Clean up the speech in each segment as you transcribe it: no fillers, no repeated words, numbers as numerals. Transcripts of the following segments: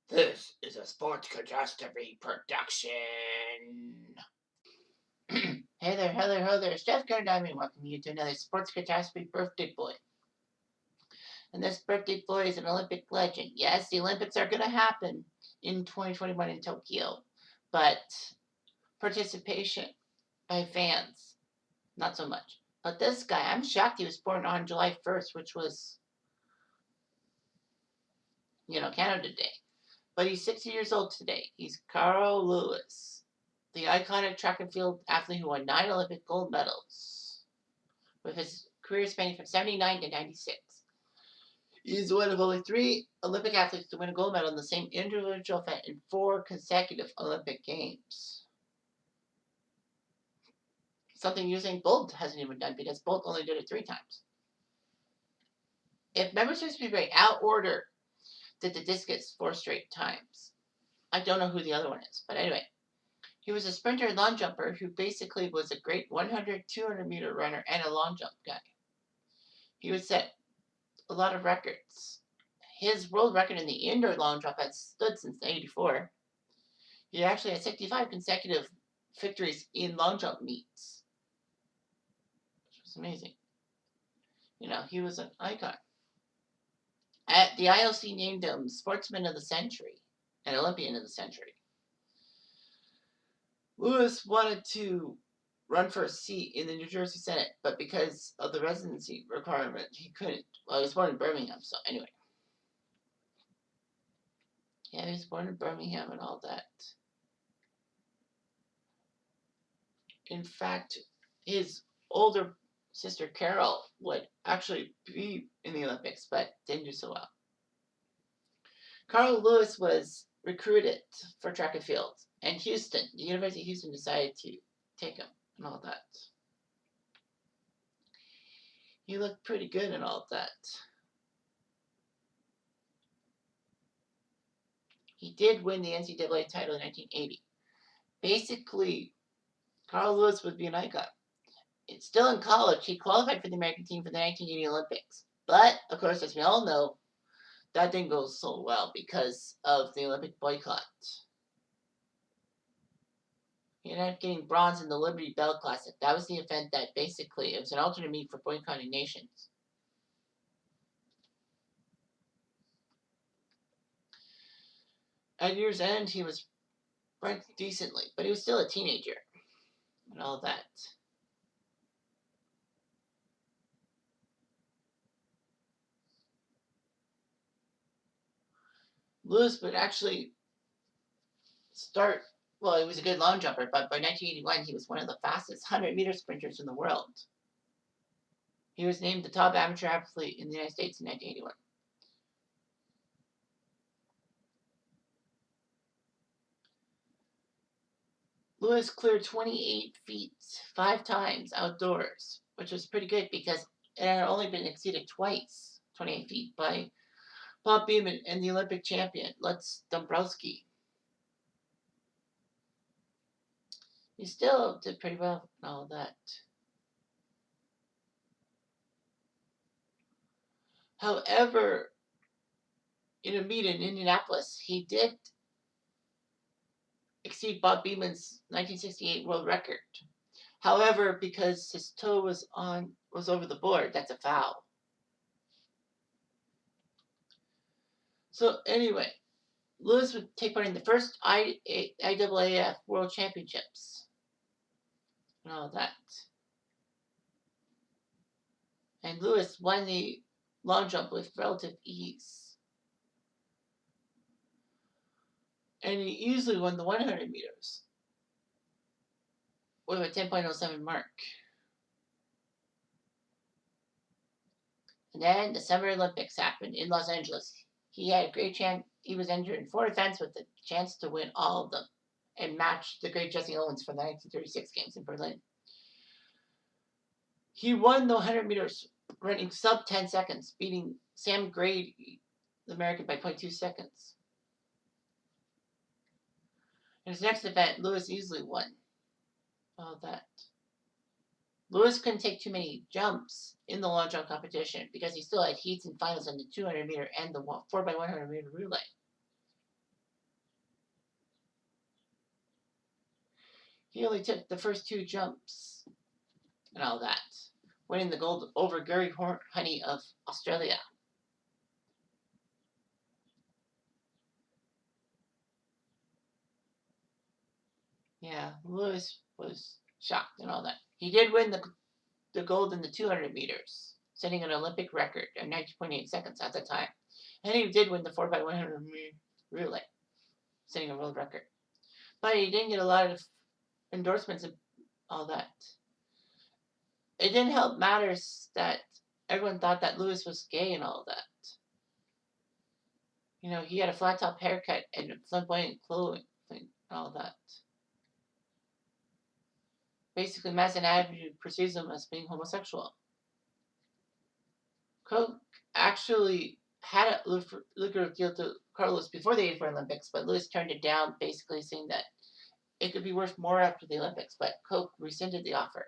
This is a sports catastrophe production. Hey there, hello there. Steph Gardner, welcome you to another sports catastrophe birthday boy. And this birthday boy is an Olympic legend. Yes, the Olympics are going to happen in 2021 in Tokyo, but participation by fans, not so much. But this guy, I'm shocked he was born on July 1st, which was, Canada Day. But he's 60 years old today. He's Carl Lewis, the iconic track and field athlete who won 9 Olympic gold medals, with his career spanning from 79 to 96. He's one of only 3 Olympic athletes to win a gold medal in the same individual event in 4 consecutive Olympic Games. Something Usain Bolt hasn't even done, because Bolt only did it 3 times. If memory serves me right, Al Order did the discus 4 straight times. I don't know who the other one is, but anyway. He was a sprinter and long jumper who basically was a great 100, 200 meter runner and a long jump guy. He would set a lot of records. His world record in the indoor long jump had stood since '84. He actually had 65 consecutive victories in long jump meets, which was amazing. He was an icon. The IOC named him Sportsman of the Century and Olympian of the Century. Lewis wanted to run for a seat in the New Jersey Senate, but because of the residency requirement, he couldn't. Well, he was born in Birmingham, so anyway. Yeah, he was born in Birmingham and all that. In fact, his older sister Carol would actually be in the Olympics, but didn't do so well. Carl Lewis was recruited for track and field, and the University of Houston decided to take him and all that. He looked pretty good and all that. He did win the NCAA title in 1980. Basically, Carl Lewis would be an icon. It's still in college. He qualified for the American team for the 1980 Olympics. But, of course, as we all know, that didn't go so well because of the Olympic boycott. He ended up getting bronze in the Liberty Bell Classic. That was the event that basically, it was an alternate meet for boycotting nations. At year's end, he was ranked decently, but he was still a teenager and all that. Lewis would actually start, well, he was a good long jumper, but by 1981, he was one of the fastest 100-meter sprinters in the world. He was named the top amateur athlete in the United States in 1981. Lewis cleared 28 feet 5 times outdoors, which was pretty good because it had only been exceeded twice, 28 feet, by Bob Beamon and the Olympic champion, Lutz Dombrowski. He still did pretty well and all that. However, in a meet in Indianapolis, he did exceed Bob Beamon's 1968 world record. However, because his toe was over the board, that's a foul. So anyway, Lewis would take part in the first IAAF World Championships and all that. And Lewis won the long jump with relative ease. And he easily won the 100 meters with a 10.07 mark. And then the Summer Olympics happened in Los Angeles. He had a great chance. He was entered in 4 events with the chance to win all of them and match the great Jesse Owens from the 1936 Games in Berlin. He won the 100 meters running sub 10 seconds, beating Sam Grady, the American, by 0.2 seconds. In his next event, Lewis easily won all that. Lewis couldn't take too many jumps in the long jump competition because he still had heats and finals on the 200 meter and the 4x100 meter relay. He only took the first 2 jumps and all that, winning the gold over Gary Honey of Australia. Yeah, Lewis was shocked and all that. He did win the gold in the 200 meters, setting an Olympic record of 19.8 seconds at the time. And he did win the 4x100 relay, setting a world record. But he didn't get a lot of endorsements and all that. It didn't help matters that everyone thought that Lewis was gay and all that. You know, he had a flat top haircut and flamboyant clothing and all that. Basically, Madison Avenue perceives him as being homosexual. Coke actually had a lucrative deal to Carlos before the 84 Olympics, but Lewis turned it down, basically saying that it could be worth more after the Olympics, but Coke rescinded the offer.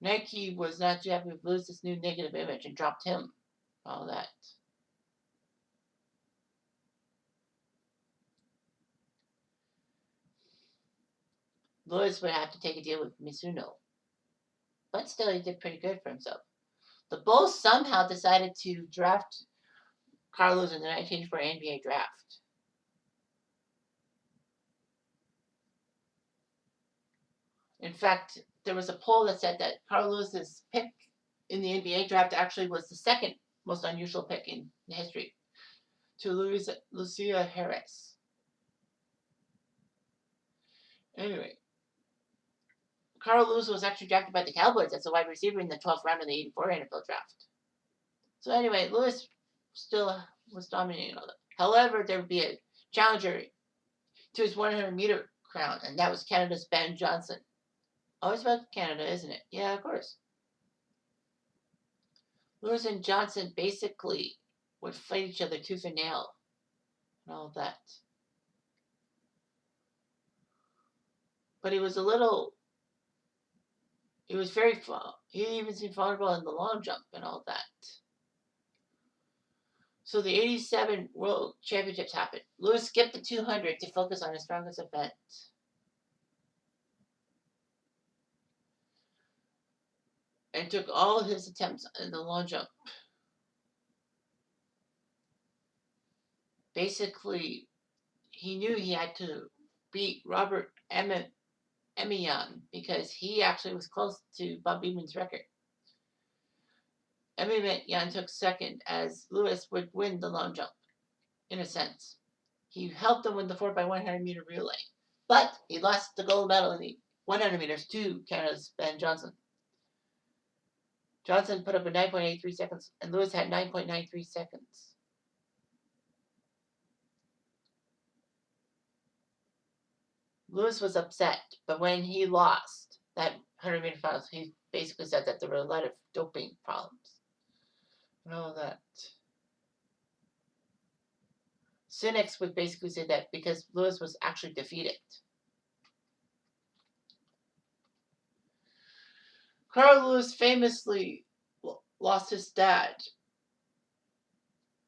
Nike was not too happy with Lewis's new negative image and dropped him. All that. Lewis would have to take a deal with Mizuno. But still, he did pretty good for himself. The Bulls somehow decided to draft Carlos in the 1984 NBA draft. In fact, there was a poll that said that Carlos's pick in the NBA draft actually was the second most unusual pick in history, to Lucia Harris. Anyway, Carl Lewis was actually drafted by the Cowboys as a wide receiver in the 12th round of the 84 NFL draft. So anyway, Lewis still was dominating all that. However, there would be a challenger to his 100-meter crown, and that was Canada's Ben Johnson. Always about Canada, isn't it? Yeah, of course. Lewis and Johnson basically would fight each other tooth and nail and all that. But he was very, he even seemed vulnerable in the long jump and all that. So the 87 World Championships happened. Lewis skipped the 200 to focus on his strongest event. And took all his attempts in the long jump. Basically, he knew he had to beat Robert Emiyan because he actually was close to Bob Beeman's record. Emiyan took second as Lewis would win the long jump, in a sense. He helped him win the 4x100 meter relay, but he lost the gold medal in the 100 meters to Canada's Ben Johnson. Johnson put up a 9.83 seconds, and Lewis had 9.93 seconds. Lewis was upset, but when he lost that 100-meter finals, he basically said that there were a lot of doping problems and all that. Cynics would basically say that because Lewis was actually defeated. Carl Lewis famously lost his dad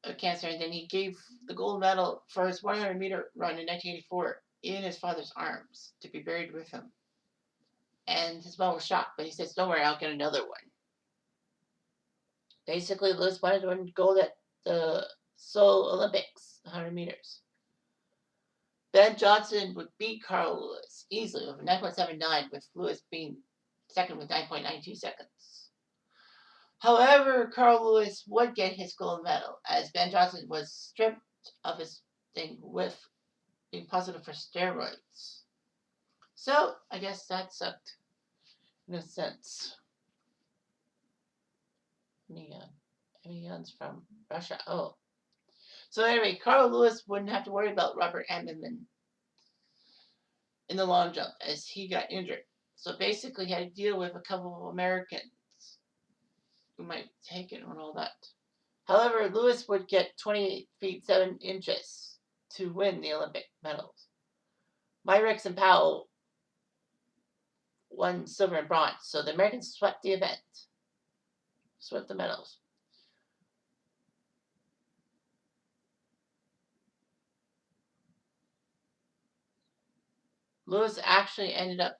of cancer, and then he gave the gold medal for his 100-meter run in 1984 in his father's arms to be buried with him. And his mom was shocked, but he says, "Don't worry, I'll get another one." Basically, Lewis wanted to win gold at the Seoul Olympics, 100 meters. Ben Johnson would beat Carl Lewis easily with 9.79, with Lewis being second with 9.92 seconds. However, Carl Lewis would get his gold medal as Ben Johnson was stripped of his thing with being positive for steroids. So, I guess that sucked in a sense. Emiyan's from Russia. Oh. So anyway, Carl Lewis wouldn't have to worry about Robert Ammerman in the long jump as he got injured. So basically he had to deal with a couple of Americans who might take it and all that. However, Lewis would get 28 feet 7 inches to win the Olympic medals. Myrick and Powell won silver and bronze. So the Americans swept the event. Swept the medals. Lewis actually ended up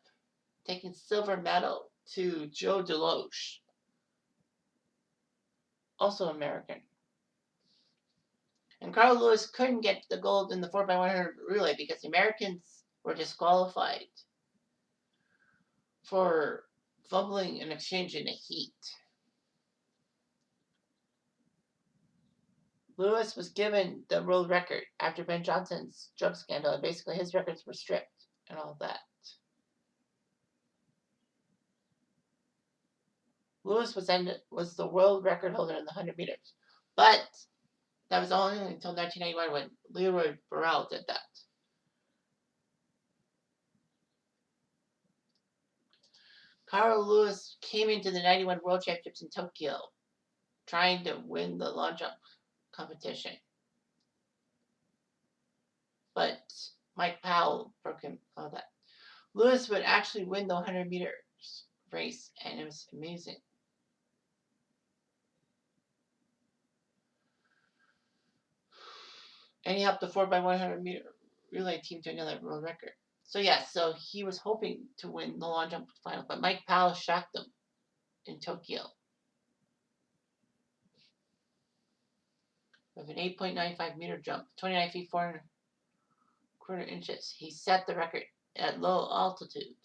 taking silver medal to Joe Deloche, also American. And Carl Lewis couldn't get the gold in the 4x100 relay because the Americans were disqualified for fumbling an exchange in the heat. Lewis was given the world record after Ben Johnson's drug scandal, and basically his records were stripped and all that. Lewis was the world record holder in the 100 meters, but that was only until 1991 when Leroy Burrell did that. Carl Lewis came into the 91 World Championships in Tokyo trying to win the long jump competition. But Mike Powell broke him all that. Lewis would actually win the 100 meters race, and it was amazing. And he helped the 4x100 meter relay team to another world record. So yeah, so he was hoping to win the long jump final, but Mike Powell shocked him in Tokyo with an 8.95 meter jump, 29 feet 4.25 inches. He set the record at low altitude.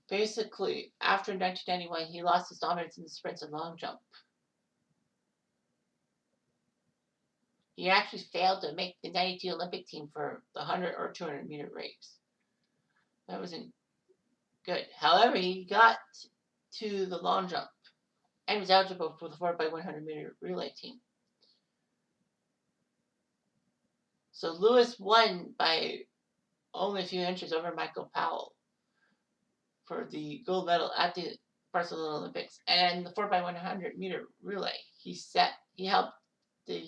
Basically, after 1991, he lost his dominance in the sprints and long jump. He actually failed to make the 92 Olympic team for the 100 or 200 meter race. That wasn't good. However, he got to the long jump and was eligible for the 4x100 meter relay team. So Lewis won by only a few inches over Michael Powell for the gold medal at the Barcelona Olympics. And the 4x100 meter relay, he helped the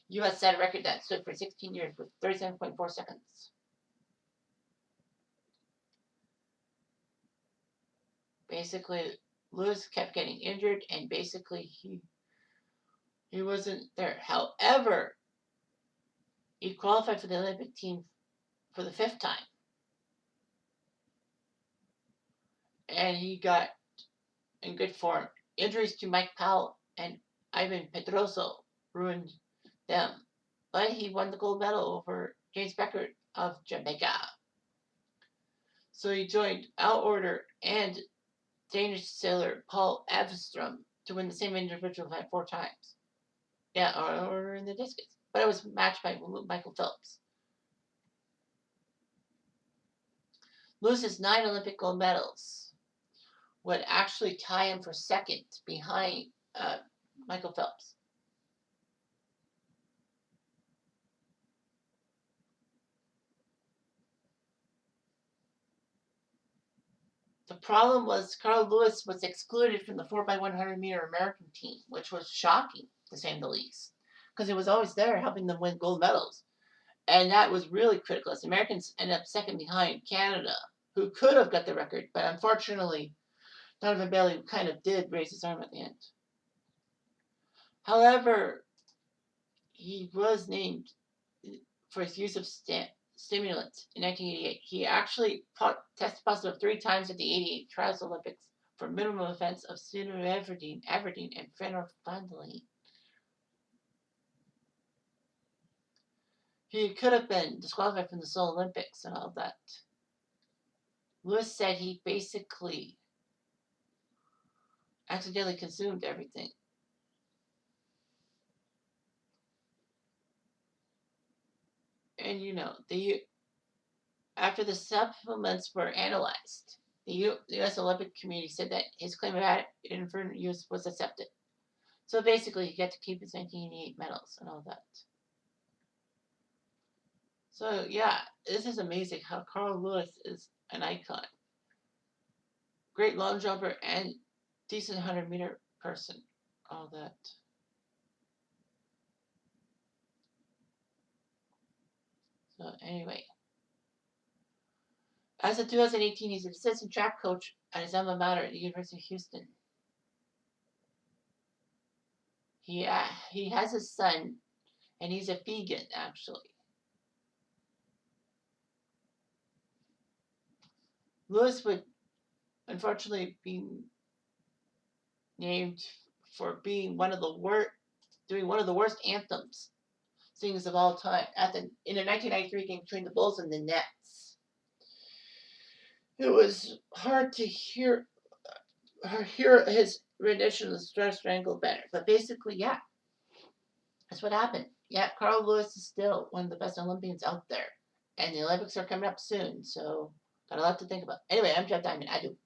U.S. set a record that stood for 16 years with 37.4 seconds. Basically, Lewis kept getting injured, and basically he wasn't there. However, he qualified for the Olympic team for the 5th time. And he got in good form. Injuries to Mike Powell and Ivan Pedroso ruined them. But he won the gold medal over James Beckert of Jamaica. So he joined Al Order and Danish sailor Paul Avstrom to win the same individual event 4 times. Yeah, or in the discus. But it was matched by Michael Phelps. Lewis's 9 Olympic gold medals would actually tie him for 2nd behind Michael Phelps. The problem was Carl Lewis was excluded from the 4x100 meter American team, which was shocking, to say the least, because he was always there helping them win gold medals. And that was really critical. As Americans ended up 2nd behind Canada, who could have got the record, but unfortunately, Donovan Bailey kind of did raise his arm at the end. However, he was named for his use of stimulants in 1988. He actually tested positive 3 times at the 88 Trials Olympics for minimum offense of pseudoephedrine, and phenolphthalein. He could have been disqualified from the Seoul Olympics and all that. Lewis said he basically accidentally consumed everything. And after the supplements were analyzed, the U.S. Olympic Committee said that his claim of inadvertent use was accepted. So basically, he got to keep his 1988 medals and all that. So yeah, this is amazing how Carl Lewis is an icon. Great long jumper and decent 100 meter person. All that. So anyway. As of 2018, he's an assistant track coach at his alma mater at the University of Houston. He has a son, and he's a vegan, actually. Lewis would unfortunately be named for being one of the doing one of the worst anthems singers of all time in the 1993 game between the Bulls and the Nets. It was hard to hear his rendition of the Star Spangled Banner, but basically, yeah, that's what happened. Yeah, Carl Lewis is still one of the best Olympians out there, and the Olympics are coming up soon, so got a lot to think about. Anyway, I'm Jeff Diamond. I do.